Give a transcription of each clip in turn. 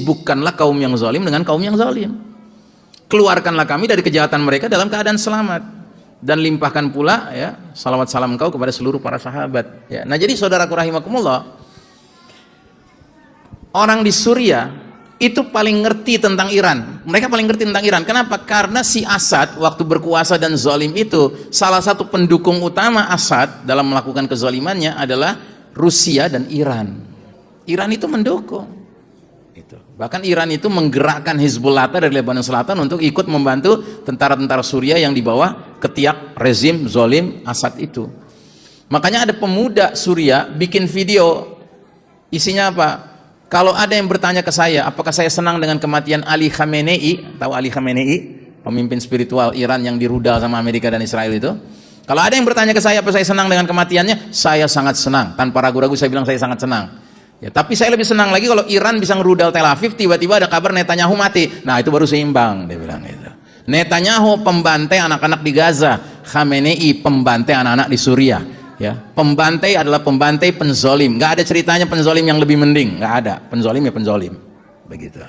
sibukkanlah kaum yang zalim dengan kaum yang zalim. Keluarkanlah kami dari kejahatan mereka dalam keadaan selamat, dan limpahkan pula ya salawat salam Engkau kepada seluruh para sahabat. Ya. Nah, jadi saudaraku rahimakumullah, orang di Suriah itu paling ngerti tentang Iran. Mereka paling ngerti tentang Iran. Kenapa? Karena si Assad waktu berkuasa dan zalim itu, salah satu pendukung utama Assad dalam melakukan kezalimannya adalah Rusia dan Iran. Iran itu mendukung. Bahkan Iran itu menggerakkan Hizbullah dari Lebanon Selatan untuk ikut membantu tentara-tentara Suriah yang di bawah ketiak rezim zalim Assad itu. Makanya ada pemuda Suriah bikin video, isinya apa? Kalau ada yang bertanya ke saya, apakah saya senang dengan kematian Ali Khamenei? Tahu Ali Khamenei, pemimpin spiritual Iran yang dirudal sama Amerika dan Israel itu? Kalau ada yang bertanya ke saya, apa saya senang dengan kematiannya? Saya sangat senang. Tanpa ragu-ragu saya bilang saya sangat senang. Ya, tapi saya lebih senang lagi kalau Iran bisa ngerudal Tel Aviv, tiba-tiba ada kabar Netanyahu mati. Nah, itu baru seimbang, dia bilang itu. Netanyahu pembantai anak-anak di Gaza, Khamenei pembantai anak-anak di Suriah. Ya, pembantai adalah pembantai penzolim. Nggak ada ceritanya penzolim yang lebih mending, nggak ada. Penzolim ya penzolim, begitu.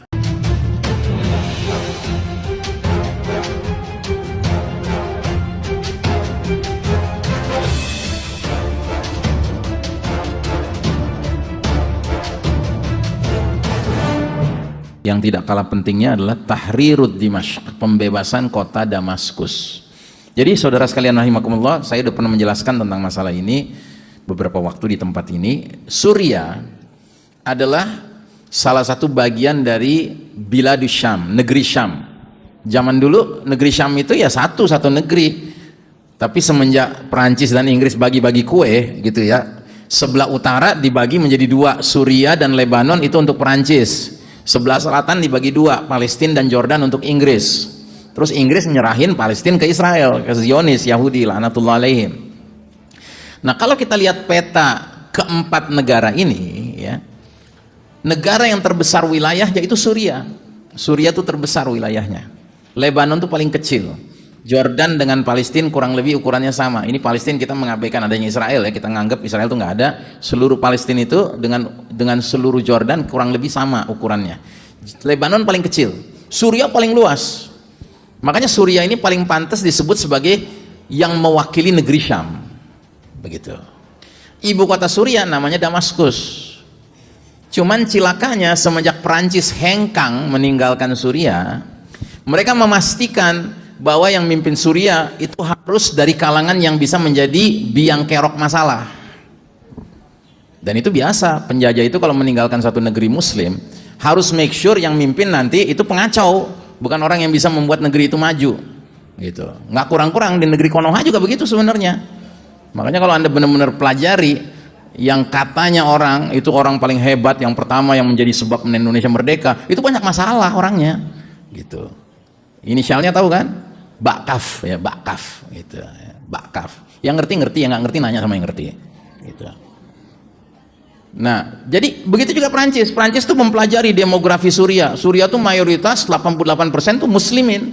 Yang tidak kalah pentingnya adalah tahrirud Dimashq, pembebasan kota Damaskus. Jadi saudara sekalian rahimakumullah, saya sudah pernah menjelaskan tentang masalah ini beberapa waktu di tempat ini. Suriah adalah salah satu bagian dari Biladus Syam, negeri Syam. Zaman dulu negeri Syam itu ya satu negeri. Tapi semenjak Perancis dan Inggris bagi-bagi kue gitu ya, sebelah utara dibagi menjadi dua, Suriah dan Lebanon itu untuk Perancis. Sebelah selatan dibagi dua, Palestina dan Jordan untuk Inggris. Terus Inggris menyerahin Palestina ke Israel, ke Zionis, Yahudi, laknatullah alaihim. Nah, kalau kita lihat peta keempat negara ini, ya, negara yang terbesar wilayahnya itu Suriah. Suriah itu terbesar wilayahnya. Lebanon itu paling kecil. Jordan dengan Palestina kurang lebih ukurannya sama. Ini Palestina kita mengabaikan adanya Israel ya, kita nganggap Israel itu nggak ada. Seluruh Palestina itu dengan seluruh Jordan kurang lebih sama ukurannya. Lebanon paling kecil, Suriah paling luas. Makanya Suriah ini paling pantas disebut sebagai yang mewakili negeri Syam. Begitu. Ibu kota Suriah namanya Damaskus. Cuman cilakanya semenjak Perancis hengkang meninggalkan Suriah, mereka memastikan bahwa yang mimpin Suriah itu harus dari kalangan yang bisa menjadi biang kerok masalah. Dan itu biasa, penjajah itu kalau meninggalkan satu negeri muslim harus make sure yang mimpin nanti itu pengacau, bukan orang yang bisa membuat negeri itu maju gitu. Nggak kurang-kurang di negeri Konoha juga begitu sebenarnya. Makanya kalau Anda benar-benar pelajari yang katanya orang itu orang paling hebat, yang pertama yang menjadi sebab Indonesia merdeka, itu banyak masalah orangnya gitu. Inisialnya tahu kan? Bakaf ya, Bakaf gitu ya, Bakaf. Yang ngerti, yang nggak ngerti nanya sama yang ngerti gitu. Nah, jadi begitu juga Prancis. Prancis tuh mempelajari demografi Suriah. Suriah tuh mayoritas 88% tuh muslimin.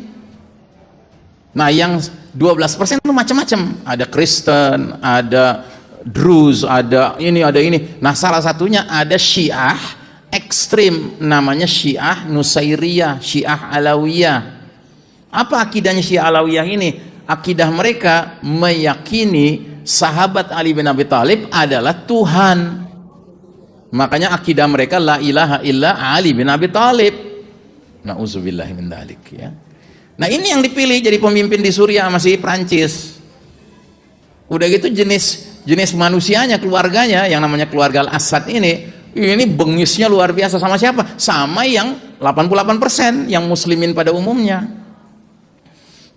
Nah, yang 12% tuh macam-macam. Ada Kristen, ada Druze, ada ini. Nah, salah satunya ada Syiah ekstrim namanya Syiah Nusairiyah, Syiah Alawiyah. Apa akidahnya Syiah Alawiyah ini? Akidah mereka meyakini sahabat Ali bin Abi Thalib adalah Tuhan. Makanya akidah mereka la ilaha illa Ali bin Abi Thalib. Nauzubillahi min dzalik ya. Nah, ini yang dipilih jadi pemimpin di Suriah masih Prancis. Udah gitu jenis manusianya, keluarganya yang namanya keluarga Al-Assad ini bengisnya luar biasa sama siapa? Sama yang 88% yang muslimin pada umumnya.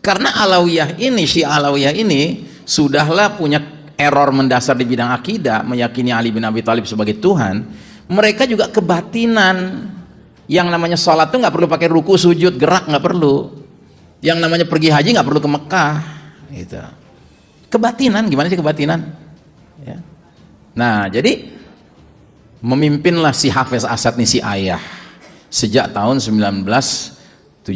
Karena Alawiyah ini, Syiah Alawiyah ini sudahlah punya error mendasar di bidang akidah, meyakini Ali bin Abi Thalib sebagai Tuhan. Mereka juga kebatinan. Yang namanya sholat tuh nggak perlu pakai ruku, sujud, gerak nggak perlu. Yang namanya pergi haji nggak perlu ke Mekah. Gitu. Kebatinan, gimana sih kebatinan? Ya. Nah, jadi memimpinlah si Hafez Assad nih, si ayah, sejak tahun 1970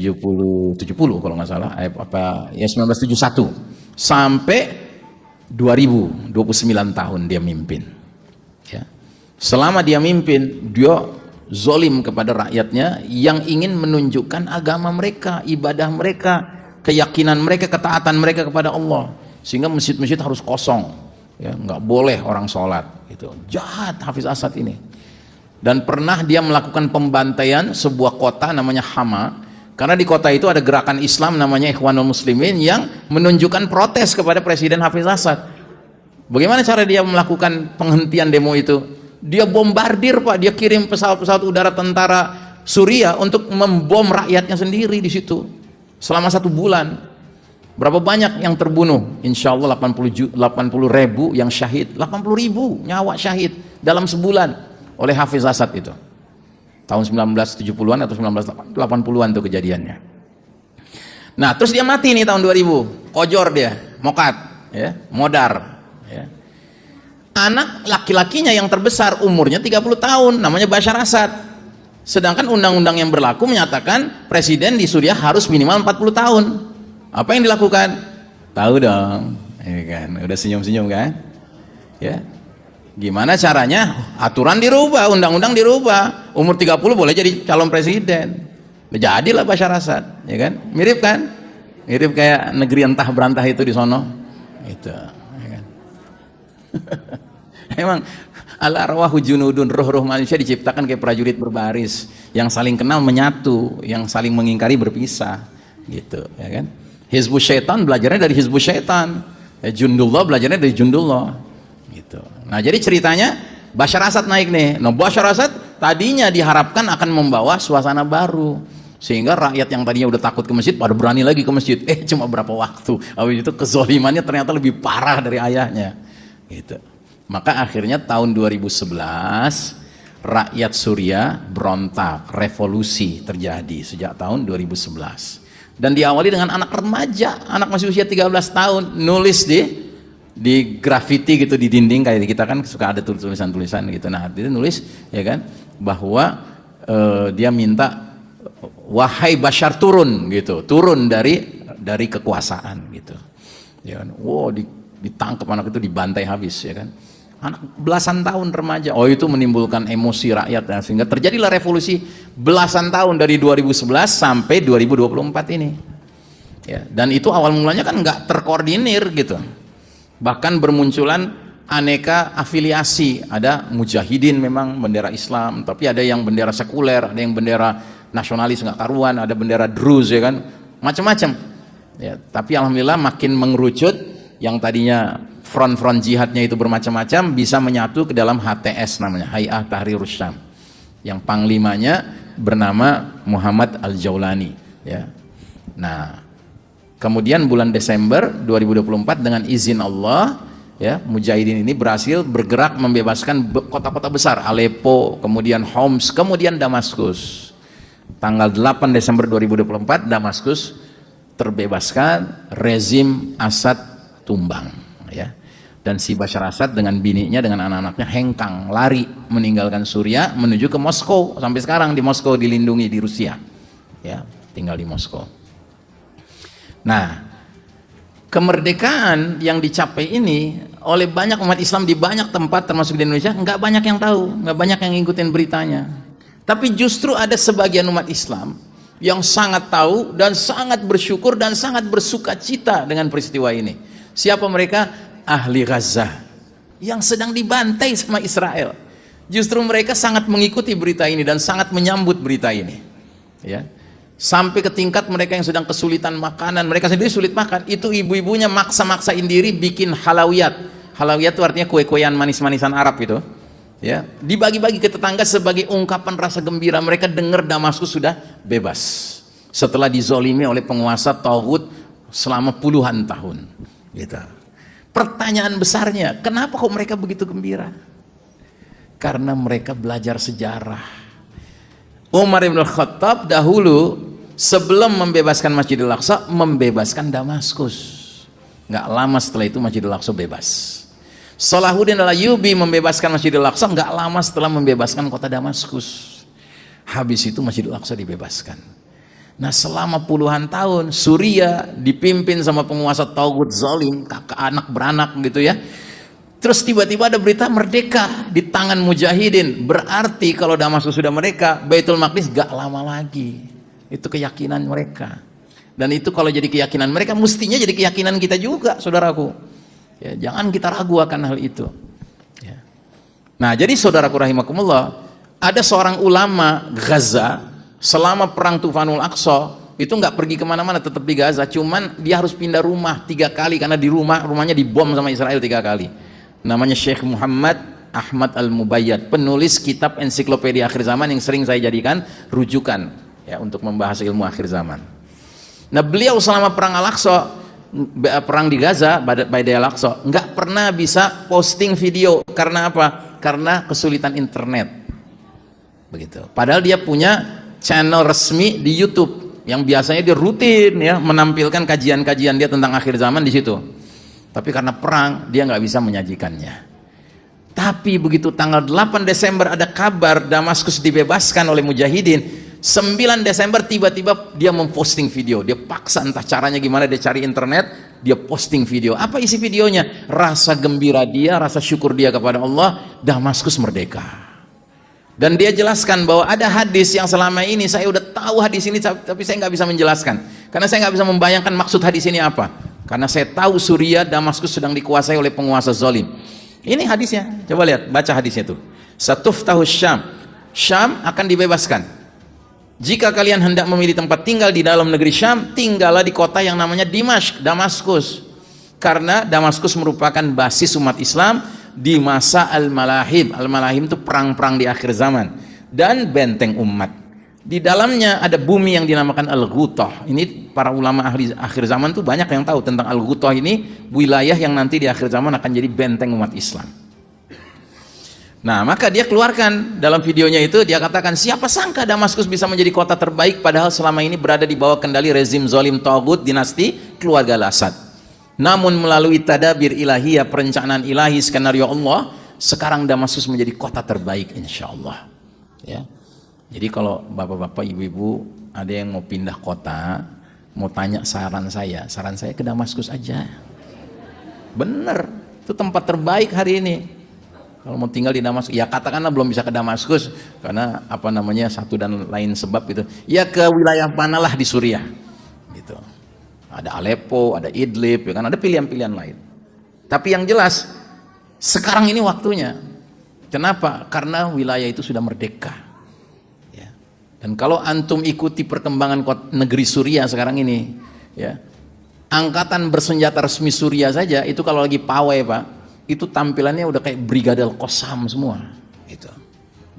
kalau nggak salah, 1971 sampai 2029 tahun dia mimpin. Ya. Selama dia mimpin, dia zolim kepada rakyatnya yang ingin menunjukkan agama mereka, ibadah mereka, keyakinan mereka, ketaatan mereka kepada Allah, sehingga masjid-masjid harus kosong, ya, nggak boleh orang sholat. Itu jahat Hafiz Asad ini. Dan pernah dia melakukan pembantaian sebuah kota namanya Hama, karena di kota itu ada gerakan Islam namanya Ikhwanul Muslimin yang menunjukkan protes kepada Presiden Hafiz Asad. Bagaimana cara dia melakukan penghentian demo itu? Dia bombardir, Pak. Dia kirim pesawat-pesawat udara tentara Suriah untuk membom rakyatnya sendiri di situ selama 1 bulan. Berapa banyak yang terbunuh? Insya Allah 80 ribu yang syahid. 80 ribu nyawa syahid dalam sebulan oleh Hafiz Asad itu. Tahun 1970-an atau 1980-an itu kejadiannya. Nah, terus dia mati nih tahun 2000. Kojor dia, mokat, ya, modar. Ya. Anak laki-lakinya yang terbesar umurnya 30 tahun, namanya Bashar Assad. Sedangkan undang-undang yang berlaku menyatakan presiden di Suriah harus minimal 40 tahun. Apa yang dilakukan? Tahu dong, ya kan? Udah senyum-senyum kan? Ya. Gimana caranya? Aturan dirubah, undang-undang dirubah. Umur 30 boleh jadi calon presiden. Jadilah Bashar Assad, ya kan? Mirip kan? Mirip kayak negeri entah berantah itu di sono. Itu. Emang al-arwahu junudun, roh-roh manusia diciptakan kayak prajurit berbaris yang saling kenal menyatu, yang saling mengingkari berpisah, gitu, ya kan? Hizbus Syaitan belajarnya dari Hizbus Syaitan, ya, Jundullah belajarnya dari Jundullah, gitu. Nah, jadi ceritanya Bashar Assad naik nih. Nah, Bashar Assad tadinya diharapkan akan membawa suasana baru, sehingga rakyat yang tadinya udah takut ke masjid pada berani lagi ke masjid. Cuma berapa waktu, habis itu kezolimannya ternyata lebih parah dari ayahnya. Gitu. Maka akhirnya tahun 2011 rakyat Suriah berontak, revolusi terjadi sejak tahun 2011. Dan diawali dengan anak remaja, anak masih usia 13 tahun, nulis di graffiti gitu di dinding, kayak kita kan suka ada tulisan-tulisan gitu. Nah, dia nulis, ya kan, bahwa dia minta wahai Bashar turun gitu, turun dari kekuasaan gitu. Ya kan? Wow, ditangkap anak itu, dibantai habis, ya kan, anak belasan tahun remaja. Oh, itu menimbulkan emosi rakyat, ya, sehingga terjadilah revolusi belasan tahun dari 2011 sampai 2024 ini, ya. Dan itu awal mulanya kan nggak terkoordinir gitu, bahkan bermunculan aneka afiliasi. Ada mujahidin memang bendera Islam, tapi ada yang bendera sekuler, ada yang bendera nasionalis nggak karuan, ada bendera Druze, ya kan, macam-macam, ya. Tapi alhamdulillah makin mengerucut. Yang tadinya front-front jihadnya itu bermacam-macam bisa menyatu ke dalam HTS, namanya Hay'ah Tahrirus Syam, yang panglimanya bernama Muhammad Al-Jaulani, ya. Nah, kemudian bulan Desember 2024 dengan izin Allah, ya, mujahidin ini berhasil bergerak membebaskan kota-kota besar, Aleppo, kemudian Homs, kemudian Damaskus. Tanggal 8 Desember 2024 Damaskus terbebaskan, rezim Asad tumbang, ya. Dan si Bashar Assad dengan bininya, dengan anak-anaknya hengkang, lari meninggalkan Suriah menuju ke Moskow. Sampai sekarang di Moskow, dilindungi di Rusia, ya, tinggal di Moskow. Nah, kemerdekaan yang dicapai ini oleh banyak umat Islam di banyak tempat termasuk di Indonesia nggak banyak yang tahu, nggak banyak yang ngikutin beritanya. Tapi justru ada sebagian umat Islam yang sangat tahu dan sangat bersyukur dan sangat bersuka cita dengan peristiwa ini. Siapa mereka? Ahli Gaza yang sedang dibantai sama Israel. Justru mereka sangat mengikuti berita ini dan sangat menyambut berita ini, ya. Sampai ke tingkat mereka yang sedang kesulitan makanan, mereka sendiri sulit makan, itu ibu-ibunya maksa-maksain diri bikin halawiyat. Halawiyat itu artinya kue-kuean manis-manisan Arab itu, ya, dibagi-bagi ke tetangga sebagai ungkapan rasa gembira. Mereka dengar Damaskus sudah bebas setelah dizolimi oleh penguasa Tauhid selama puluhan tahun, gitu. Pertanyaan besarnya, kenapa kok mereka begitu gembira? Karena mereka belajar sejarah. Umar bin Khattab dahulu sebelum membebaskan Masjidil Aqsa membebaskan Damaskus. Nggak lama setelah itu Masjidil Aqsa bebas. Salahuddin Al-Ayyubi membebaskan Masjidil Aqsa nggak lama setelah membebaskan kota Damaskus. Habis itu Masjidil Aqsa dibebaskan. Nah, selama puluhan tahun Suriah dipimpin sama penguasa Tauhid zalim, kakak anak beranak gitu, ya. Terus tiba-tiba ada berita merdeka di tangan mujahidin. Berarti kalau Damaskus sudah merdeka, Baitul Maqdis gak lama lagi. Itu keyakinan mereka. Dan itu kalau jadi keyakinan mereka, mestinya jadi keyakinan kita juga, saudaraku. Ya, jangan kita ragu akan hal itu. Ya. Nah, jadi saudaraku rahimakumullah, ada seorang ulama Gaza selama perang Tufanul Aqsa itu nggak pergi kemana-mana, tetap di Gaza. Cuman dia harus pindah rumah 3 kali karena di rumahnya dibom sama Israel 3 kali. Namanya Syekh Muhammad Ahmad Al-Mubayyad, penulis kitab ensiklopedia akhir zaman yang sering saya jadikan rujukan ya untuk membahas ilmu akhir zaman. Nah, beliau selama perang Al-Aqsa, perang di Gaza, Badai Al-Aqsa, nggak pernah bisa posting video. Karena apa? Karena kesulitan internet. Begitu. Padahal dia punya channel resmi di YouTube yang biasanya dia rutin ya menampilkan kajian-kajian dia tentang akhir zaman di situ. Tapi karena perang dia nggak bisa menyajikannya. Tapi begitu tanggal 8 Desember ada kabar Damaskus dibebaskan oleh mujahidin, 9 Desember tiba-tiba dia memposting video. Dia paksa, entah caranya gimana, dia cari internet, dia posting video. Apa isi videonya? Rasa gembira dia, rasa syukur dia kepada Allah, Damaskus merdeka. Dan dia jelaskan bahwa ada hadis yang selama ini saya udah tahu hadis ini, tapi saya nggak bisa menjelaskan karena saya nggak bisa membayangkan maksud hadis ini apa. Karena saya tahu Suriah, Damaskus sedang dikuasai oleh penguasa zalim. Ini hadisnya, coba lihat, baca hadisnya tuh. Satuftahu Syam, Syam akan dibebaskan. Jika kalian hendak memilih tempat tinggal di dalam negeri Syam, tinggallah di kota yang namanya Dimashq, Damaskus. Karena Damaskus merupakan basis umat Islam di masa Al-Malahim. Al-Malahim itu perang-perang di akhir zaman dan benteng umat. Di dalamnya ada bumi yang dinamakan Al-Ghutah. Ini para ulama ahli akhir zaman tuh banyak yang tahu tentang Al-Ghutah ini, wilayah yang nanti di akhir zaman akan jadi benteng umat Islam. Nah, maka dia keluarkan dalam videonya itu, dia katakan, siapa sangka Damaskus bisa menjadi kota terbaik padahal selama ini berada di bawah kendali rezim zalim Taghut dinasti keluarga Al-Asad. Namun melalui tadabir ilahiyah, perencanaan ilahi, skenario Allah, sekarang Damaskus menjadi kota terbaik insyaallah. Ya. Jadi kalau bapak-bapak, ibu-ibu ada yang mau pindah kota, mau tanya saran saya ke Damaskus aja. Bener, itu tempat terbaik hari ini. Kalau mau tinggal di Damaskus, ya katakanlah belum bisa ke Damaskus karena apa namanya satu dan lain sebab itu. Ya ke wilayah manalah di Suriah, gitu. Ada Aleppo, ada Idlib, ya kan ada pilihan-pilihan lain. Tapi yang jelas sekarang ini waktunya. Kenapa? Karena wilayah itu sudah merdeka. Dan kalau antum ikuti perkembangan negeri Suriah sekarang ini, ya, angkatan bersenjata resmi Suriah saja itu kalau lagi pawai pak, itu tampilannya udah kayak Brigadel Qassam semua, gitu.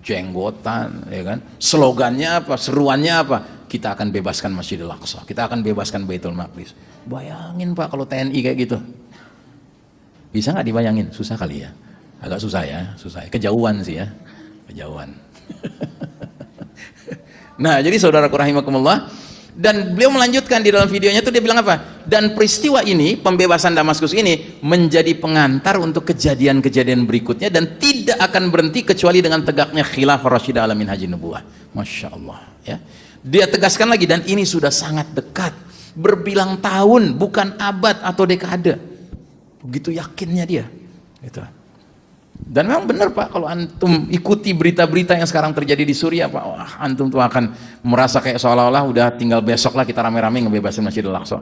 Jenggotan, ya kan? Slogannya apa? Seruannya apa? Kita akan bebaskan Masjidil Aqsa, kita akan bebaskan Baitul Maqdis. Bayangin pak kalau TNI kayak gitu, bisa nggak dibayangin? Susah kali ya, agak susah ya, kejauhan sih ya, kejauhan. Nah, jadi saudaraku rahimakumullah, dan beliau melanjutkan di dalam videonya itu dia bilang apa? Dan peristiwa ini, pembebasan Damaskus ini menjadi pengantar untuk kejadian-kejadian berikutnya dan tidak akan berhenti kecuali dengan tegaknya khilafah Rasyidah ala minhajin nubuwah. Masya Allah ya. Dia tegaskan lagi, dan ini sudah sangat dekat, berbilang tahun bukan abad atau dekade. Begitu yakinnya dia gitu. Dan memang benar pak, kalau antum ikuti berita-berita yang sekarang terjadi di Suriah pak, wah, antum tuh akan merasa kayak seolah-olah udah tinggal besok lah kita rame-rame ngebebasin Masjidil Aqsa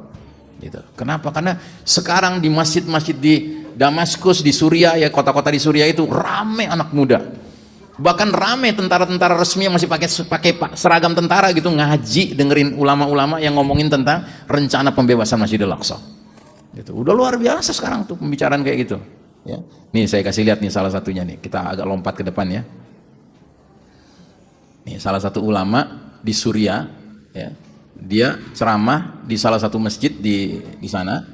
gitu. Kenapa? Karena sekarang di masjid-masjid di Damaskus, di Suriah ya, kota-kota di Suriah itu rame anak muda, bahkan rame tentara-tentara resmi yang masih pakai seragam tentara gitu, ngaji dengerin ulama-ulama yang ngomongin tentang rencana pembebasan Masjidil Aqsa gitu. Udah luar biasa sekarang tuh pembicaraan kayak gitu ya. Nih saya kasih lihat nih salah satunya nih, kita agak lompat ke depan ya. Nih salah satu ulama di Suriah ya, dia ceramah di salah satu masjid di sana,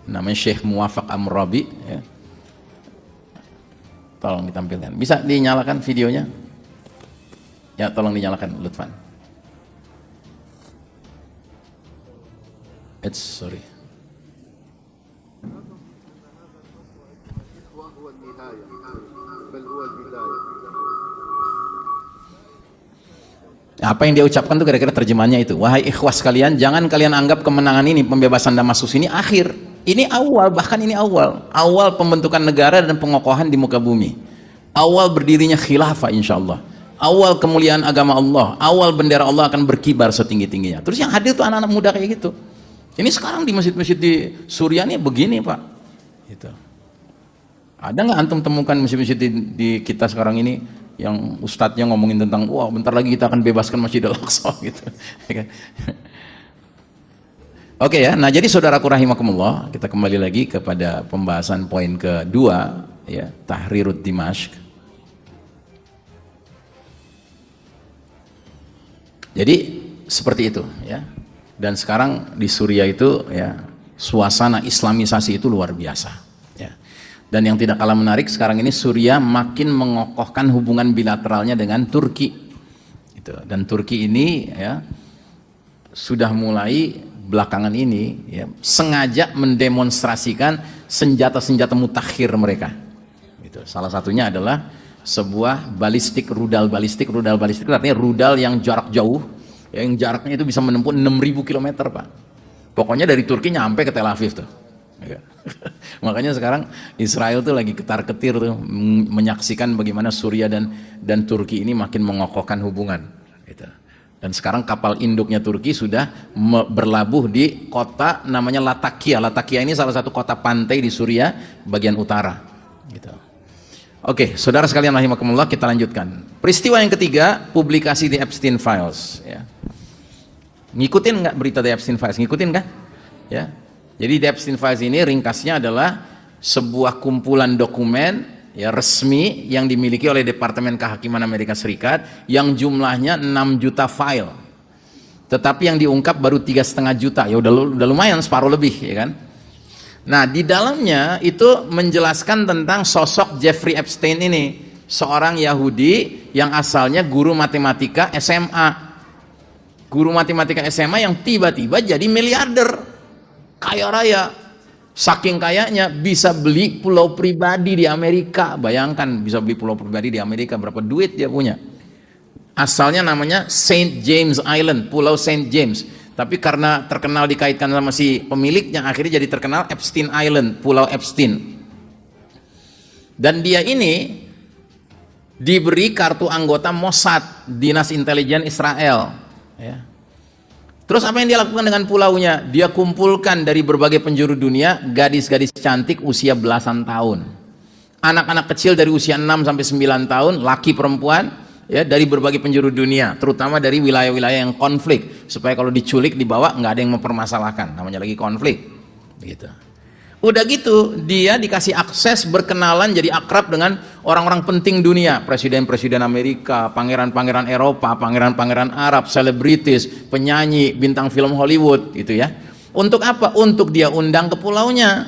namanya Syekh Muwafaq Amrabi ya. Tolong ditampilkan, bisa dinyalakan videonya ya, tolong dinyalakan Lutfan. Sorry. Apa yang dia ucapkan tuh kira-kira terjemahannya itu, wahai ikhwas kalian, jangan kalian anggap kemenangan ini, pembebasan Damaskus ini akhir. Ini awal, bahkan ini awal pembentukan negara dan pengokohan di muka bumi, awal berdirinya khilafah insya Allah, awal kemuliaan agama Allah, awal bendera Allah akan berkibar setinggi-tingginya. Terus yang hadir tuh anak-anak muda kayak gitu. Ini sekarang di masjid-masjid di Suriah ini begini Pak gitu. Ada nggak antum temukan masjid-masjid di kita sekarang ini yang ustadznya ngomongin tentang wah bentar lagi kita akan bebaskan Masjidil Aqsa gitu. Oke ya, nah jadi saudaraku rahimakumullah, kita kembali lagi kepada pembahasan poin kedua ya, Tahrirud Dimashq. Jadi seperti itu ya. Dan sekarang di Suriah itu ya, suasana islamisasi itu luar biasa ya. Dan yang tidak kalah menarik sekarang ini Suriah makin mengokohkan hubungan bilateralnya dengan Turki. Gitu. Dan Turki ini ya sudah mulai belakangan ini ya, sengaja mendemonstrasikan senjata-senjata mutakhir mereka. Gitu. Salah satunya adalah sebuah rudal balistik artinya rudal yang jarak jauh, yang jaraknya itu bisa menempuh 6.000 km Pak. Pokoknya dari Turki nyampe ke Tel Aviv tuh. Ya. Makanya sekarang Israel tuh lagi ketar-ketir tuh menyaksikan bagaimana Suriah dan Turki ini makin mengokohkan hubungan. Gitu. Dan sekarang kapal induknya Turki sudah berlabuh di kota namanya Latakia. Latakia ini salah satu kota pantai di Suriah bagian utara. Gitu. Oke, saudara sekalian rahimakumullah, kita lanjutkan. Peristiwa yang ketiga, publikasi di Epstein Files. Ya. Ngikutin nggak berita di Epstein Files? Ngikutin kan? Ya. Jadi di Epstein Files ini ringkasnya adalah sebuah kumpulan dokumen ya resmi yang dimiliki oleh Departemen Kehakiman Amerika Serikat yang jumlahnya 6 juta file, tetapi yang diungkap baru 3,5 juta. Ya udah lumayan, separuh lebih ya kan. Nah di dalamnya itu menjelaskan tentang sosok Jeffrey Epstein ini, seorang Yahudi yang asalnya guru matematika SMA, yang tiba-tiba jadi miliarder, kaya raya. Saking kayaknya bisa beli pulau pribadi di Amerika. Bayangkan bisa beli pulau pribadi di Amerika, berapa duit dia punya. Asalnya namanya Saint James Island, Pulau Saint James. Tapi karena terkenal dikaitkan sama si pemiliknya, akhirnya jadi terkenal Epstein Island, Pulau Epstein. Dan dia ini diberi kartu anggota Mossad, Dinas Intelijen Israel. Ya. Terus apa yang dia lakukan dengan pulaunya? Dia kumpulkan dari berbagai penjuru dunia gadis-gadis cantik usia belasan tahun. Anak-anak kecil dari usia 6 sampai 9 tahun, laki perempuan, ya dari berbagai penjuru dunia, terutama dari wilayah-wilayah yang konflik, supaya kalau diculik dibawa nggak ada yang mempermasalahkan, namanya lagi konflik. Gitu. Udah gitu dia dikasih akses berkenalan, jadi akrab dengan orang-orang penting dunia, presiden-presiden Amerika, pangeran-pangeran Eropa, pangeran-pangeran Arab, selebritis, penyanyi, bintang film Hollywood gitu ya. Untuk apa? Untuk dia undang ke pulaunya,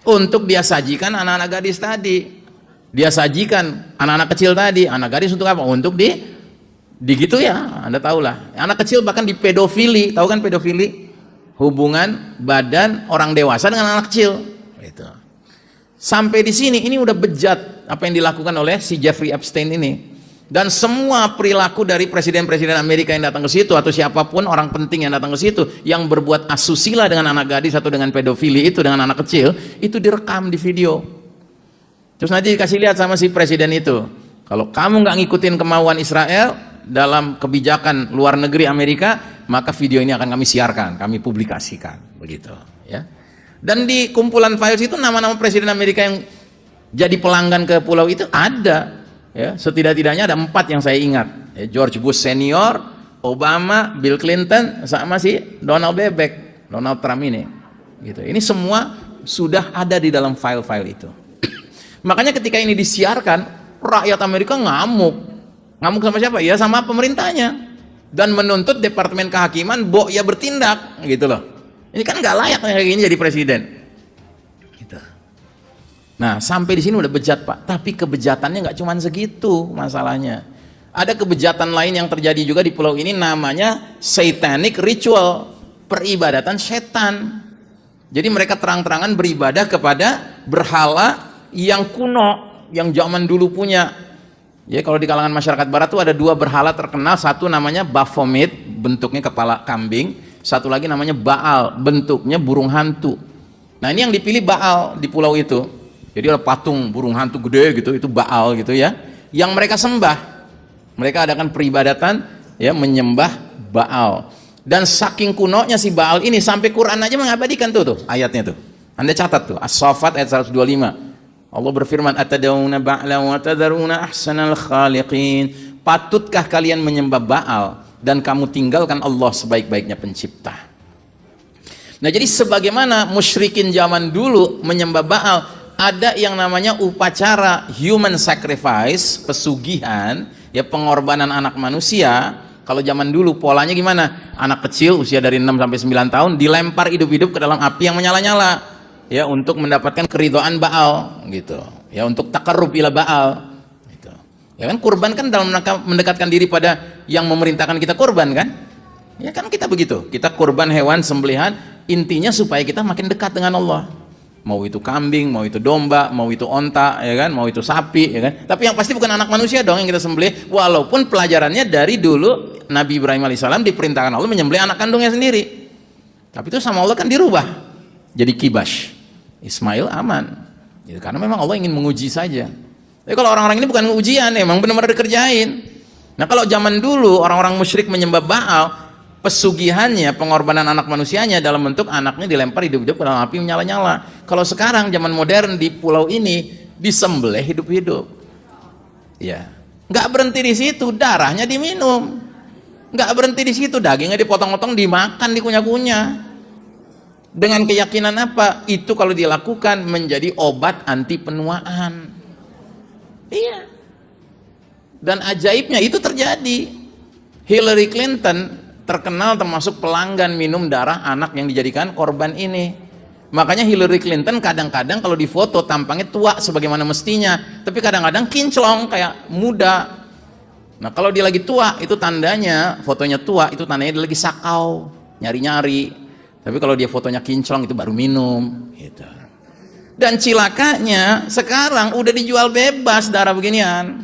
untuk dia sajikan anak-anak gadis tadi, dia sajikan anak-anak kecil tadi. Anak gadis untuk apa? Untuk di gitu ya, Anda tahulah, anak kecil bahkan di pedofili. Tahu kan pedofili? Hubungan badan orang dewasa dengan anak kecil. Itu. Sampai di sini ini udah bejat apa yang dilakukan oleh si Jeffrey Epstein ini. Dan semua perilaku dari presiden-presiden Amerika yang datang ke situ atau siapapun orang penting yang datang ke situ yang berbuat asusila dengan anak gadis atau dengan pedofili itu dengan anak kecil, itu direkam di video. Terus nanti dikasih lihat sama si presiden itu. Kalau kamu nggak ngikutin kemauan Israel dalam kebijakan luar negeri Amerika, maka video ini akan kami siarkan, kami publikasikan, begitu ya. Dan di kumpulan files itu nama-nama presiden Amerika yang jadi pelanggan ke pulau itu ada ya, setidak-tidaknya ada 4 yang saya ingat ya, George Bush senior, Obama, Bill Clinton, sama si Donald Trump ini gitu. Ini semua sudah ada di dalam file-file itu. Makanya ketika ini disiarkan, rakyat Amerika ngamuk sama siapa? Ya sama pemerintahnya, dan menuntut Departemen Kehakiman ya bertindak gitu loh. Ini kan nggak layak kayak gini jadi presiden gitu. Nah sampai di sini udah bejat Pak, tapi kebejatannya nggak cuma segitu masalahnya. Ada kebejatan lain yang terjadi juga di pulau ini, namanya satanic ritual, peribadatan setan. Jadi mereka terang-terangan beribadah kepada berhala yang kuno, yang zaman dulu punya. Ya kalau di kalangan masyarakat barat tuh ada 2 berhala terkenal, satu namanya Baphomet, bentuknya kepala kambing, satu lagi namanya Baal, bentuknya burung hantu. Nah ini yang dipilih Baal di pulau itu. Jadi ada patung burung hantu gede gitu, itu Baal gitu ya. Yang mereka sembah, mereka adakan peribadatan ya, menyembah Baal. Dan saking kunonya si Baal ini sampai Quran aja mengabadikan tuh ayatnya tuh. Anda catat tuh, As-Saffat ayat 125. Allah berfirman, atadawuna ba'la wa tadaruna ahsanal khaliqin. Patutkah kalian menyembah Baal dan kamu tinggalkan Allah sebaik-baiknya pencipta? Nah, jadi sebagaimana musyrikin zaman dulu menyembah Baal, ada yang namanya upacara human sacrifice, pesugihan, ya, pengorbanan anak manusia. Kalau zaman dulu polanya gimana? Anak kecil usia dari 6 sampai 9 tahun dilempar hidup-hidup ke dalam api yang menyala-nyala. Ya, untuk mendapatkan keridhaan Baal gitu. Ya, untuk takarrub ila Baal gitu. Ya kan, kurban kan dalam rangka mendekatkan diri pada yang memerintahkan kita kurban kan? Ya kan kita begitu. Kita kurban hewan sembelihan intinya supaya kita makin dekat dengan Allah. Mau itu kambing, mau itu domba, mau itu onta, ya kan, mau itu sapi, ya kan. Tapi yang pasti bukan anak manusia dong yang kita sembelih. Walaupun pelajarannya dari dulu Nabi Ibrahim alaihissalam diperintahkan Allah menyembelih anak kandungnya sendiri. Tapi itu sama Allah kan dirubah jadi kibash. Ismail aman ya, karena memang Allah ingin menguji saja. Tapi kalau orang-orang ini bukan ujian, memang benar-benar dikerjain. Nah, kalau zaman dulu orang-orang musyrik menyembah Baal, pesugihannya, pengorbanan anak manusianya dalam bentuk anaknya dilempar hidup-hidup ke dalam api menyala-nyala. Kalau sekarang zaman modern di pulau ini disembelih hidup-hidup. Ya, nggak berhenti di situ, darahnya diminum. Nggak berhenti di situ, dagingnya dipotong-potong, dimakan, dikunyah-kunyah. Dengan keyakinan apa? Itu kalau dilakukan menjadi obat anti penuaan. Iya. Dan ajaibnya itu terjadi. Hillary Clinton terkenal termasuk pelanggan minum darah anak yang dijadikan korban ini. Makanya Hillary Clinton kadang-kadang kalau difoto tampangnya tua sebagaimana mestinya, tapi kadang-kadang kinclong kayak muda. Nah, kalau dia lagi tua itu tandanya, fotonya tua itu tandanya dia lagi sakau, nyari-nyari. Tapi kalau dia fotonya kinclong itu baru minum gitu. Dan cilakanya sekarang udah dijual bebas darah beginian.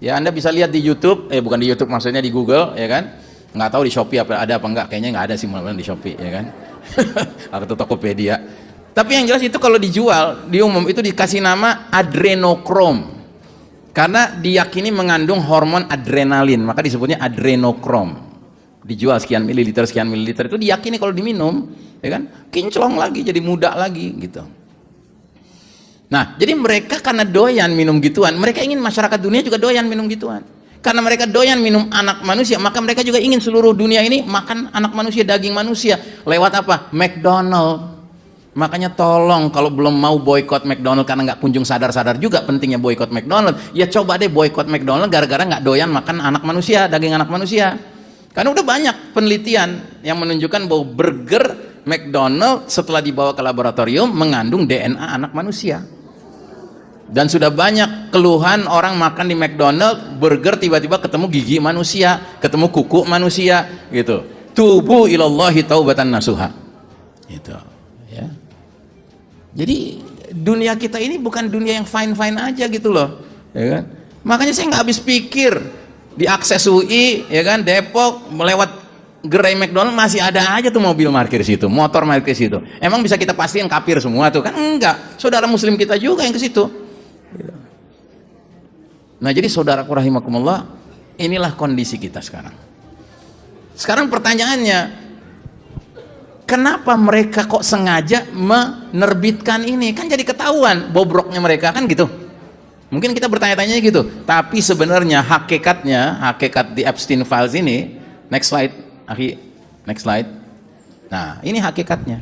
Ya, Anda bisa lihat di YouTube, bukan di YouTube, maksudnya di Google, ya kan. Nggak tahu di Shopee ada apa enggak, kayaknya nggak ada sih mudah-mudahan di Shopee, ya kan. Atau Tokopedia. Tapi yang jelas itu kalau dijual di umum itu dikasih nama adrenochrome. Karena diyakini mengandung hormon adrenalin, maka disebutnya adrenochrome. Dijual sekian mililiter itu diyakini kalau diminum, ya kan, kinclong lagi, jadi muda lagi gitu. Nah, jadi mereka karena doyan minum gituan, mereka ingin masyarakat dunia juga doyan minum gituan. Karena mereka doyan minum anak manusia, maka mereka juga ingin seluruh dunia ini makan anak manusia, daging manusia. Lewat apa? McDonald. Makanya tolong kalau belum mau boykot McDonald karena nggak kunjung sadar-sadar juga pentingnya boykot McDonald, ya coba deh boykot McDonald gara-gara nggak doyan makan anak manusia, daging anak manusia. Karena udah banyak penelitian yang menunjukkan bahwa burger McDonald setelah dibawa ke laboratorium mengandung DNA anak manusia. Dan sudah banyak keluhan orang makan di McDonald burger tiba-tiba ketemu gigi manusia, ketemu kuku manusia gitu. Tubu ilallahi taubatan nasuha. Gitu, ya. Jadi dunia kita ini bukan dunia yang fine-fine aja gitu loh, ya kan? Makanya saya nggak habis pikir di akses UI, ya kan, Depok, melewat gerai McDonald masih ada aja tuh mobil parkir situ, motor parkir situ. Emang bisa kita pastiin kafir semua tuh kan? Enggak, saudara muslim kita juga yang ke situ. Nah, jadi saudaraku rahimakumullah, inilah kondisi kita sekarang. Sekarang pertanyaannya, kenapa mereka kok sengaja menerbitkan ini? Kan jadi ketahuan bobroknya mereka kan gitu. Mungkin kita bertanya-tanya gitu, tapi sebenarnya hakikat di Epstein Files ini, next slide, akhi, next slide. Nah, ini hakikatnya.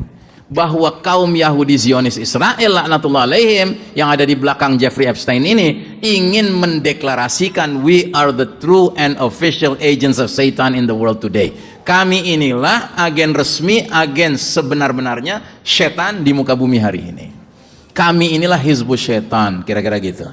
Bahwa kaum Yahudi Zionis Israel laknatullah alaihim yang ada di belakang Jeffrey Epstein ini ingin mendeklarasikan we are the true and official agents of Satan in the world today. Kami inilah agen resmi, agen sebenar-benarnya setan di muka bumi hari ini. Kami inilah Hizbus Syaitan, kira-kira gitu.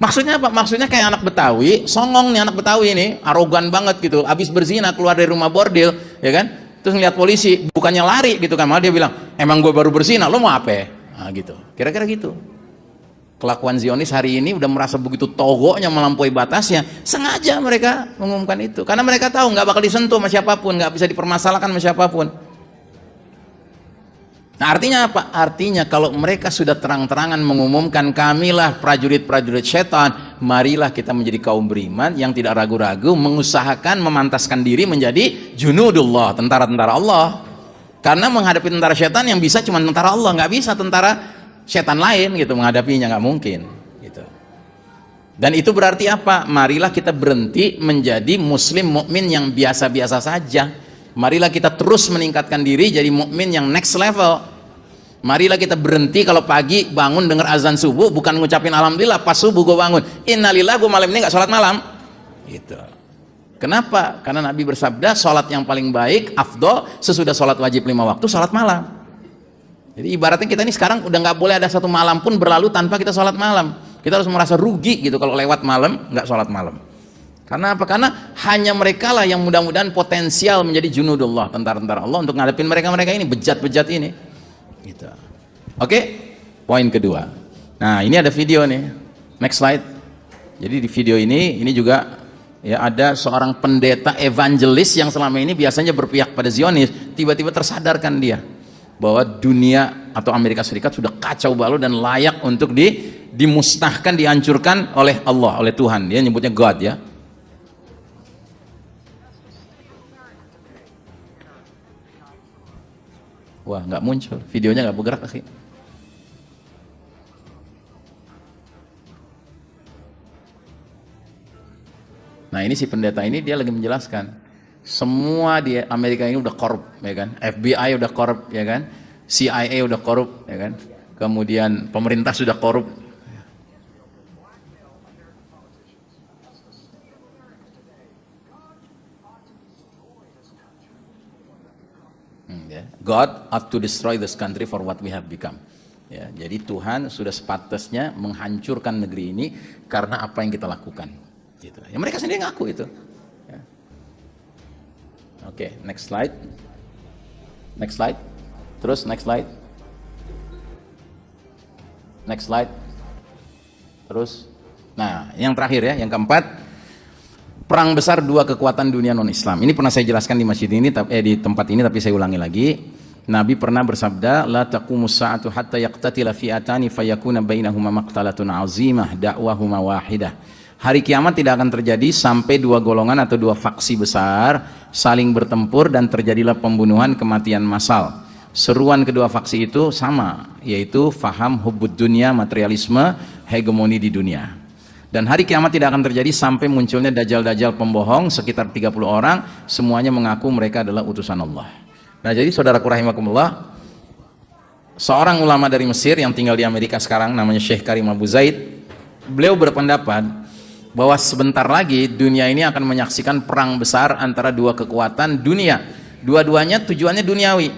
Maksudnya apa? Maksudnya kayak anak Betawi, songong nih anak Betawi ini, arogan banget gitu, habis berzina keluar dari rumah bordil, ya kan? Terus ngeliat polisi, bukannya lari gitu kan, malah dia bilang, emang gue baru berzina, lo mau apa? Nah gitu, kira-kira gitu. Kelakuan Zionis hari ini udah merasa begitu togonya melampaui batasnya, sengaja mereka mengumumkan itu, karena mereka tahu nggak bakal disentuh sama siapapun, nggak bisa dipermasalahkan sama siapapun. Nah, artinya apa? Artinya kalau mereka sudah terang-terangan mengumumkan kamilah prajurit-prajurit setan, marilah kita menjadi kaum beriman yang tidak ragu-ragu mengusahakan memantaskan diri menjadi junudullah, tentara-tentara Allah. Karena menghadapi tentara setan yang bisa cuma tentara Allah, nggak bisa tentara setan lain gitu menghadapinya, nggak mungkin gitu. Dan itu berarti apa? Marilah kita berhenti menjadi muslim mukmin yang biasa-biasa saja. Marilah kita terus meningkatkan diri jadi mukmin yang next level. Marilah kita berhenti kalau pagi bangun dengar azan subuh bukan ngucapin alhamdulillah pas subuh gue bangun, innalillah gue malam ini nggak sholat malam gitu. Kenapa? Karena Nabi bersabda sholat yang paling baik afdol sesudah sholat wajib 5 waktu sholat malam. Jadi ibaratnya kita ini sekarang udah nggak boleh ada satu malam pun berlalu tanpa kita sholat malam. Kita harus merasa rugi gitu kalau lewat malam nggak sholat malam. Karena apa? Karena hanya mereka lah yang mudah-mudahan potensial menjadi junudullah, tentara-tentara Allah untuk ngadepin mereka-mereka ini, bejat-bejat ini gitu. Oke, poin kedua. Nah, ini ada video nih, next slide. Jadi di video ini juga ya ada seorang pendeta evangelis yang selama ini biasanya berpihak pada Zionis, tiba-tiba tersadarkan dia bahwa dunia atau Amerika Serikat sudah kacau balau dan layak untuk dimusnahkan, dihancurkan oleh Allah, oleh Tuhan. Dia nyebutnya God ya. Wah, nggak muncul, videonya nggak bergerak sih. Nah, ini si pendeta ini dia lagi menjelaskan semua di Amerika ini udah korup, ya kan? FBI udah korup, ya kan? CIA udah korup, ya kan? Kemudian pemerintah sudah korup. God ought to destroy this country for what we have become. Ya, jadi Tuhan sudah sepatasnya menghancurkan negeri ini karena apa yang kita lakukan. Gitu. Ya, mereka sendiri ngaku itu. Ya. Oke, next slide. Next slide. Terus next slide. Next slide. Terus. Nah, yang terakhir ya, yang keempat. Perang besar dua kekuatan dunia non-Islam. Ini pernah saya jelaskan di masjid ini, di tempat ini, tapi saya ulangi lagi. Nabi pernah bersabda, la taqumus sa'atu hatta yaqtatila fi'atani fayakuna bainahuma maqtalatun 'azimah da'wahuma wahidah. Hari kiamat tidak akan terjadi sampai dua golongan atau dua faksi besar saling bertempur dan terjadilah pembunuhan, kematian massal. Seruan kedua faksi itu sama, yaitu faham hubbud dunia, materialisme, hegemoni di dunia. Dan hari kiamat tidak akan terjadi sampai munculnya dajjal-dajjal pembohong sekitar 30 orang, semuanya mengaku mereka adalah utusan Allah. Nah, jadi saudaraku rahimakumullah, seorang ulama dari Mesir yang tinggal di Amerika sekarang namanya Syekh Karim Abu Zaid, beliau berpendapat bahwa sebentar lagi dunia ini akan menyaksikan perang besar antara dua kekuatan dunia. Dua-duanya tujuannya duniawi.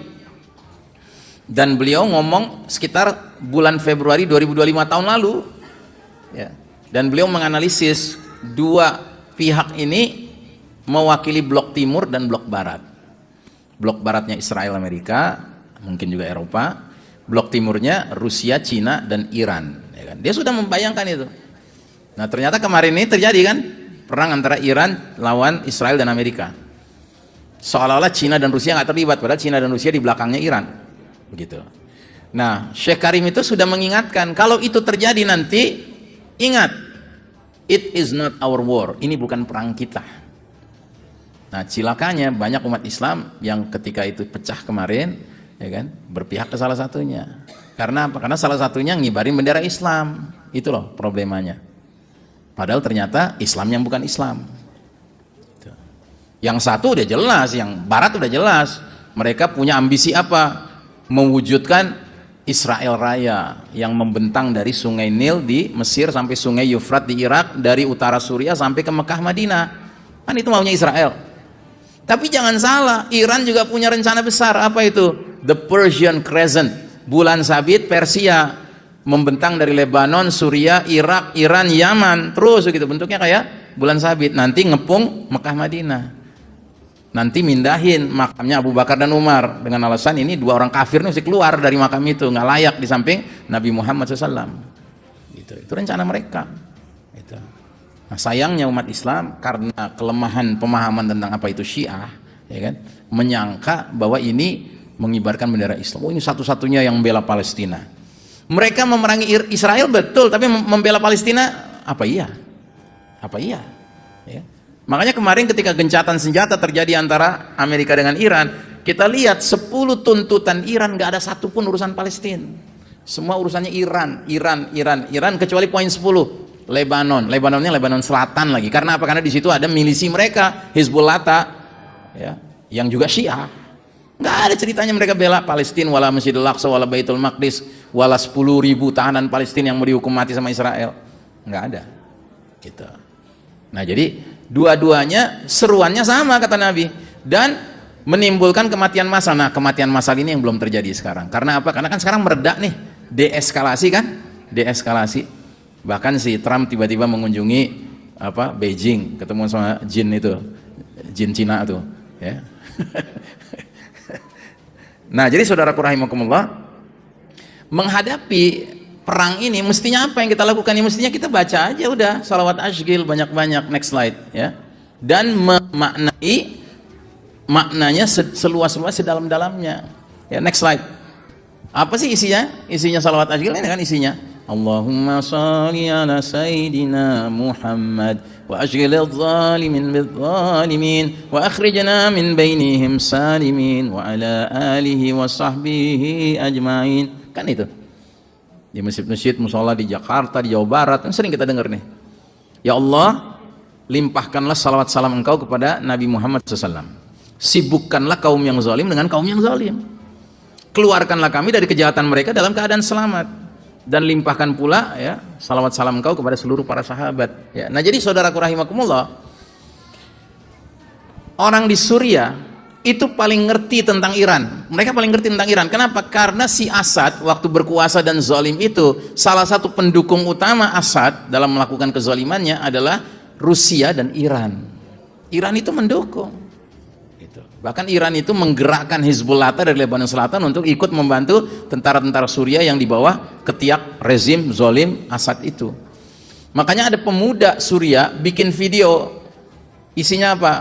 Dan beliau ngomong sekitar bulan Februari 2025 tahun lalu. Ya. Dan beliau menganalisis dua pihak ini mewakili blok timur dan blok barat. Blok baratnya Israel Amerika, mungkin juga Eropa. Blok timurnya Rusia, Cina, dan Iran. Ya kan? Dia sudah membayangkan itu. Nah, ternyata kemarin ini terjadi kan perang antara Iran lawan Israel dan Amerika. Seolah-olah Cina dan Rusia nggak terlibat, padahal Cina dan Rusia di belakangnya Iran. Begitu. Nah, Syekh Karim itu sudah mengingatkan kalau itu terjadi nanti, ingat, it is not our war. Ini bukan perang kita. Nah, cilakanya banyak umat Islam yang ketika itu pecah kemarin, ya kan, berpihak ke salah satunya. Karena apa? Karena salah satunya ngibarin bendera Islam. Itu loh problemanya. Padahal ternyata Islam yang bukan Islam. Yang satu udah jelas, yang barat udah jelas. Mereka punya ambisi apa? Mewujudkan Israel Raya yang membentang dari sungai Nil di Mesir sampai sungai Yufrat di Irak, dari utara Suriah sampai ke Mekah Madinah. Kan itu maunya Israel. Tapi jangan salah, Iran juga punya rencana besar. Apa itu? The Persian Crescent, bulan sabit Persia, membentang dari Lebanon, Suriah, Irak, Iran, Yaman, terus gitu bentuknya kayak bulan sabit. Nanti ngepung Mekah Madinah. Nanti mindahin makamnya Abu Bakar dan Umar dengan alasan ini dua orang kafir nih mesti keluar dari makam itu, nggak layak di samping Nabi Muhammad SAW. Gitu. Itu rencana mereka. Gitu. Nah, sayangnya umat Islam karena kelemahan pemahaman tentang apa itu Syiah, ya kan, menyangka bahwa ini mengibarkan bendera Islam. Oh, ini satu-satunya yang membela Palestina. Mereka memerangi Israel betul, tapi membela Palestina apa iya? Apa iya? Ya. Makanya kemarin ketika gencatan senjata terjadi antara Amerika dengan Iran, kita lihat 10 tuntutan Iran, nggak ada satupun urusan Palestina. Semua urusannya Iran, kecuali poin 10, Lebanonnya Lebanon Selatan lagi. Karena apa? Karena di situ ada milisi mereka, Hizbullah, ya, yang juga Syiah. Nggak ada ceritanya mereka bela Palestina, wala Masjidil Aqsa, wala Baitul Maqdis, wala 10.000 tahanan Palestina yang mau dihukum mati sama Israel. Nggak ada. Gitu. Nah, jadi dua-duanya seruannya sama kata Nabi, dan menimbulkan kematian massal. Nah, kematian massal ini yang belum terjadi sekarang. Karena apa? Karena kan sekarang meredak nih, deeskalasi kan? Deeskalasi. Bahkan si Trump tiba-tiba mengunjungi Beijing, ketemu sama jin Cina tuh, ya. Nah, jadi saudaraku rahimakumullah, menghadapi perang ini mestinya apa yang kita lakukan? Ya, mestinya kita baca aja udah salawat asygil banyak-banyak. Next slide, ya. Dan maknanya seluas-luas sedalam-dalamnya. Ya, next slide. Apa sih isinya? Isinya salawat asygil ini kan isinya. Allahumma shalli ala sayyidina Muhammad wa ashghilil zalimin bizzalimin wa akhrijna min bainihim salimin wa ala alihi wa sahbihi ajma'in. Kan itu. Di masjid-masjid mushola di Jakarta, di Jawa Barat, kan sering kita dengar nih. Ya Allah, limpahkanlah salawat salam engkau kepada Nabi Muhammad SAW. Sibukkanlah kaum yang zalim dengan kaum yang zalim. Keluarkanlah kami dari kejahatan mereka dalam keadaan selamat. Dan limpahkan pula, ya, salawat salam engkau kepada seluruh para sahabat. Ya. Nah, jadi saudaraku rahimakumullah, orang di Suriah itu paling ngerti tentang Iran. Mereka paling ngerti tentang Iran. Kenapa? Karena si Assad waktu berkuasa dan zalim itu, salah satu pendukung utama Assad dalam melakukan kezalimannya adalah Rusia dan Iran. Iran itu mendukung. Bahkan Iran itu menggerakkan Hizbullah dari Lebanon Selatan untuk ikut membantu tentara-tentara Suriah yang di bawah ketiak rezim zalim Assad itu. Makanya ada pemuda Suriah bikin video, isinya apa?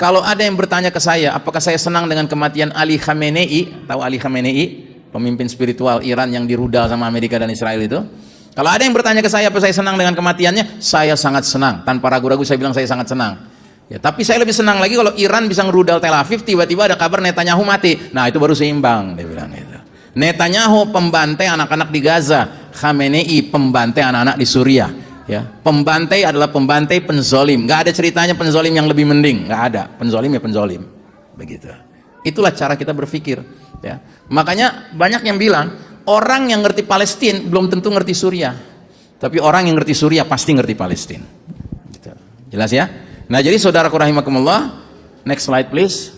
Kalau ada yang bertanya ke saya, apakah saya senang dengan kematian Ali Khamenei? Tahu Ali Khamenei, pemimpin spiritual Iran yang dirudal sama Amerika dan Israel itu? Kalau ada yang bertanya ke saya, apa saya senang dengan kematiannya? Saya sangat senang. Tanpa ragu-ragu saya bilang saya sangat senang. Ya, tapi saya lebih senang lagi kalau Iran bisa ngerudal Tel Aviv, tiba-tiba ada kabar Netanyahu mati. Nah, itu baru seimbang, dia bilang itu. Netanyahu pembantai anak-anak di Gaza, Khamenei pembantai anak-anak di Suriah. Ya, pembantai adalah pembantai penzolim. Nggak ada ceritanya penzolim yang lebih mending, nggak ada. Penzolim ya penzolim, begitu. Itulah cara kita berpikir. Ya, makanya banyak yang bilang orang yang ngerti Palestina belum tentu ngerti Suriah, tapi orang yang ngerti Suriah pasti ngerti Palestina. Gitu. Jelas ya? Nah, jadi saudaraku rahimakumullah, next slide please.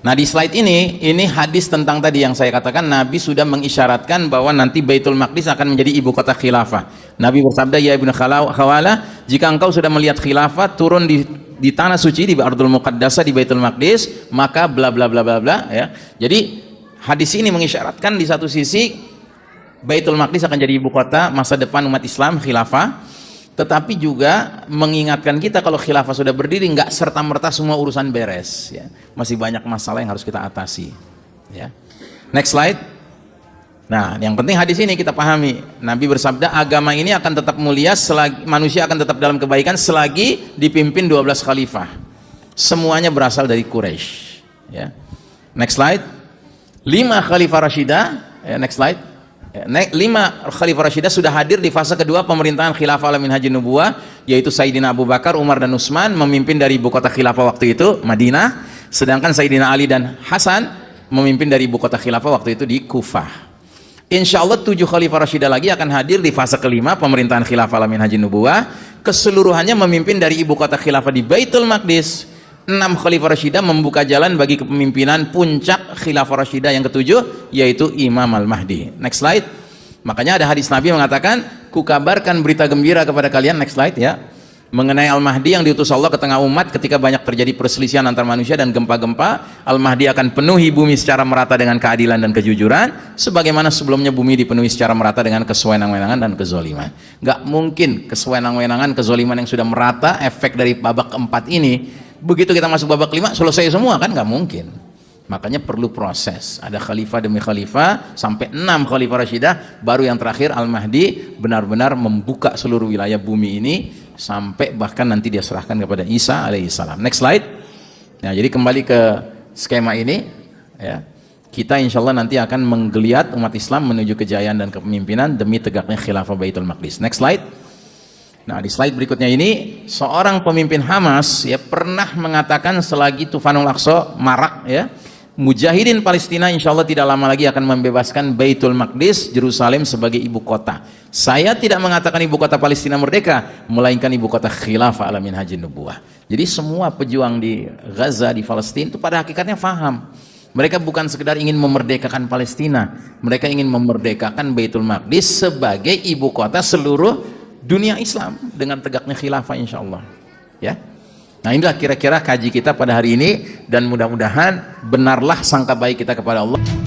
Nah, di slide ini hadis tentang tadi yang saya katakan, Nabi sudah mengisyaratkan bahwa nanti Baitul Maqdis akan menjadi ibu kota khilafah. Nabi bersabda, ya Ibnu Khawala, jika engkau sudah melihat khilafah turun di tanah suci, di Ardul Muqaddasah, di Baitul Maqdis, maka bla bla bla bla bla, ya. Jadi hadis ini mengisyaratkan di satu sisi Baitul Maqdis akan jadi ibu kota masa depan umat Islam, khilafah. Tetapi juga mengingatkan kita kalau khilafah sudah berdiri, nggak serta-merta semua urusan beres, ya. Masih banyak masalah yang harus kita atasi, ya. Next slide. Nah, yang penting hadis ini kita pahami. Nabi bersabda, agama ini akan tetap mulia selagi manusia akan tetap dalam kebaikan selagi dipimpin 12 khalifah. Semuanya berasal dari Quraisy, ya. Next slide. 5 khalifah Rashidah, ya, next slide. 5 Khalifah Rashidah sudah hadir di fase kedua pemerintahan Khilafah ala minhajin nubuwah, yaitu Sayyidina Abu Bakar, Umar dan Utsman memimpin dari ibu kota khilafah waktu itu Madinah, sedangkan Sayyidina Ali dan Hasan memimpin dari ibu kota khilafah waktu itu di Kufah. Insya Allah 7 Khalifah Rashidah lagi akan hadir di fase kelima pemerintahan Khilafah ala minhajin nubuwah, keseluruhannya memimpin dari ibu kota khilafah di Baitul Maqdis. 6 Khalifah Rashidah membuka jalan bagi kepemimpinan puncak Khilafah Rashidah yang ketujuh, yaitu Imam Al-Mahdi. Next slide. Makanya ada hadis Nabi mengatakan, kukabarkan berita gembira kepada kalian, next slide ya, mengenai Al-Mahdi yang diutus Allah ke tengah umat ketika banyak terjadi perselisihan antar manusia dan gempa-gempa. Al-Mahdi akan penuhi bumi secara merata dengan keadilan dan kejujuran, sebagaimana sebelumnya bumi dipenuhi secara merata dengan kesewenang-wenangan dan kezoliman. Gak mungkin kesewenang-wenangan, kezoliman yang sudah merata, efek dari babak keempat ini, begitu kita masuk babak kelima selesai semua, kan nggak mungkin. Makanya perlu proses, ada khalifah demi khalifah sampai 6 khalifah Rashidah, baru yang terakhir Al-Mahdi benar-benar membuka seluruh wilayah bumi ini sampai bahkan nanti dia serahkan kepada Isa alaihissalam. Next slide. Nah, jadi kembali ke skema ini ya. Kita insya Allah nanti akan menggeliat umat Islam menuju kejayaan dan kepemimpinan demi tegaknya khilafah Baitul Maqdis. Next slide. Nah, di slide berikutnya ini seorang pemimpin Hamas ya pernah mengatakan selagi Tufanul Aqsa marak ya, Mujahidin Palestina insya Allah tidak lama lagi akan membebaskan Baitul Maqdis, Yerusalem sebagai ibu kota. Saya tidak mengatakan ibu kota Palestina merdeka, melainkan ibu kota khilafah ala minhajin nubuwah. Jadi semua pejuang di Gaza, di Palestina itu pada hakikatnya faham. Mereka bukan sekedar ingin memerdekakan Palestina, mereka ingin memerdekakan Baitul Maqdis sebagai ibu kota seluruh dunia Islam dengan tegaknya khilafah insya Allah. Ya. Nah, inilah kira-kira kaji kita pada hari ini, dan mudah-mudahan benarlah sangka baik kita kepada Allah.